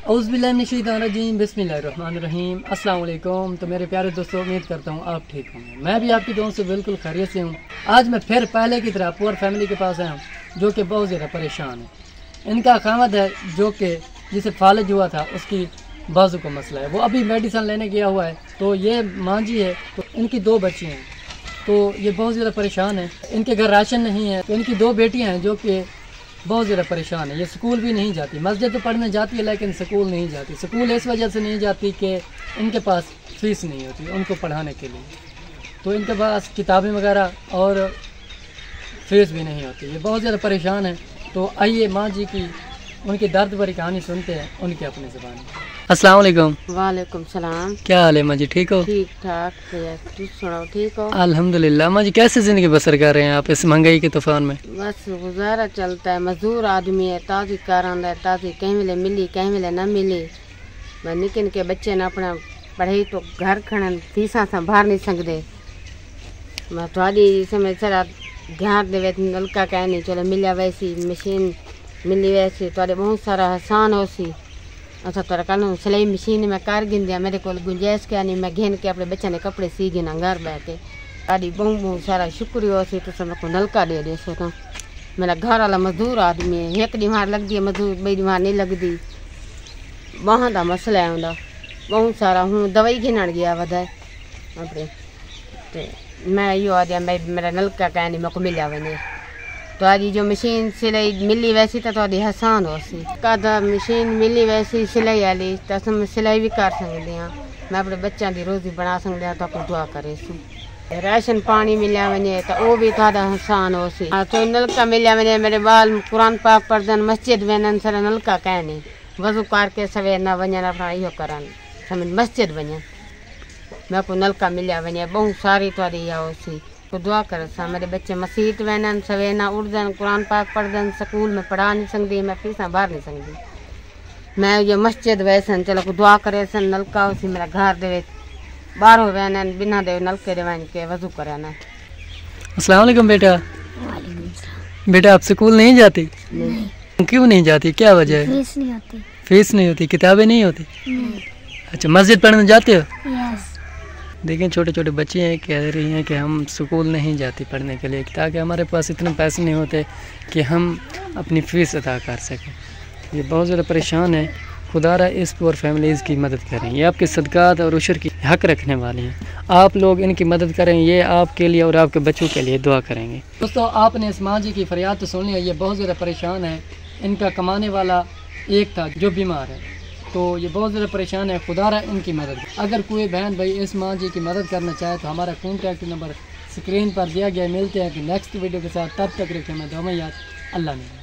औज़ुबिल्लाहिमिनश्शैतानिर्रजीम बिस्मिल्लाहिर्रहमानिर्रहीम अस्सलाम वालेकुम। तो मेरे प्यारे दोस्तों, उम्मीद करता हूँ आप ठीक होंगे। मैं भी आपकी दुआओं से बिल्कुल खैरियत से हूँ। आज मैं फिर पहले की तरह पुअर फैमिली के पास आया हूँ जो कि बहुत ज़्यादा परेशान है। इनका खामद है जो कि जिसे फालज हुआ था, उसकी बाजू का मसला है। वो अभी मेडिसिन लेने गया हुआ है। तो ये माँ जी है, तो इनकी 2 बच्ची हैं, तो ये बहुत ज़्यादा परेशान है। इनके घर राशन नहीं है। तो इनकी 2 बेटियाँ हैं जो कि बहुत ज़्यादा परेशान है। ये स्कूल भी नहीं जाती, मस्जिद तो पढ़ने जाती है लेकिन स्कूल नहीं जाती। स्कूल इस वजह से नहीं जाती कि इनके पास फ़ीस नहीं होती उनको पढ़ाने के लिए। तो इनके पास किताबें वगैरह और फीस भी नहीं होती। ये बहुत ज़्यादा परेशान है। तो आइए माँ जी की उनकी दर्द भरी कहानी सुनते हैं उनकी अपनी ज़बान में। अस्सलाम वालेकुम। वालेकुम सलाम। क्या हाल है माँ जी, ठीक हो? ठीक ठाक। तू सुनाओ, ठीक हो? अल्हम्दुलिल्लाह। माँ जी कैसे ज़िंदगी बसर कर रहे हैं आप इस महंगाई के तूफान में? बस गुजारा चलता है। मजदूर आदमी है, ताजी कारण है, ताजी कहीं मिले मिली कहीं मिले न मिली। मैं निके निके बच्चे ने अपना पढ़ाई तो घर खड़न फीसा संभाल नहीं सकते। मैं थोड़ी समय सारा ध्यान दे नलका कह नहीं चलो मिलिया वैसी मशीन मिली वैसी थोड़े बहुत सारा आसान हो सी। अच्छा थोड़ा कल सिलाई मशीन में कर गिंदिया मेरे को गुंजाइश क्या नहीं, मैं घेन के अपने बच्चे ने कपड़े सी गिना घर बैठे। ताड़ी बहुत सारा शुक्रिया हो सी तो मेरे को नलका दे दे सो। तो मेरा घर वाला मजदूर आदमी है, एक बीमार लगती है मजदूर, बई बीमार नहीं लगती। वहाँ का मसला है उनका बहुत सारा। हूँ दवाई घिनण गया वधा अपने मैं यो आ दिया मैं मेरा नलका कह नहीं मेरे को मिलिया वने। तो आज जो मशीन सिलाई मिली वैसी तो आसान हो सी का मशीन मिली वैसी सिलाई वाली तो अस सिलाई भी कर सकते हैं। मैं अपने बच्चों की रोजी बना सकते हैं। तो आप दुआ करे राशन पानी मिलिया वने तो वो भी थोड़ा आसान हो सी। तो नलका मिलिया वने मेरे बाल कुरान पाक पढ़न मस्जिद वञन सर नलका कह नहीं वज़ू करके सवेर न वञन अपना इहो करन समझ मस्जिद वञन मैं को नलका मिलिया वने बहुत सारी थोड़ी इहा हो सी। तो दुआ कर सा मेरे बच्चे मसीत वहन सवेर न उठन कुरान पाक पढ़न स्कूल में पढ़ा नहीं सकती, मैं फीसा भर नहीं सकती। मैं ये मस्जिद वैसन चलो को दुआ करे सन नलका हो सी मेरा घर दे बाहरों वहन बिना दे नलके दे वन के वजू करे ना। अस्सलाम वालेकुम बेटा। बेटा आप स्कूल नहीं जाती? नहीं। क्यों नहीं जाती, क्या वजह है? फीस नहीं होती। फीस नहीं होती, किताबें नहीं होती? नहीं। अच्छा मस्जिद पढ़ने जाते हो? यस। देखें छोटे छोटे बच्चे हैं कह रही हैं कि हम स्कूल नहीं जाती पढ़ने के लिए ताकि हमारे पास इतने पैसे नहीं होते कि हम अपनी फ़ीस अदा कर सकें। ये बहुत ज़्यादा परेशान है। खुदारा इस पुअर फैमिलीज़ की मदद करें। ये आपके सदक़ात और उशर की हक़ रखने वाले हैं। आप लोग इनकी मदद करें, ये आपके लिए और आपके बच्चों के लिए दुआ करेंगे। दोस्तों आपने इस माँ जी की फरियाद तो सुन लिया। ये बहुत ज़्यादा परेशान है। इनका कमाने वाला एक था जो बीमार है, तो ये बहुत ज़्यादा परेशान है। खुदारा इनकी मदद। अगर कोई बहन भाई इस माँ जी की मदद करना चाहे तो हमारा कॉन्टैक्ट नंबर स्क्रीन पर दिया गया। मिलते हैं कि नेक्स्ट वीडियो के साथ। तब तक रखें मैं दुआ में याद। अल्लाह ने।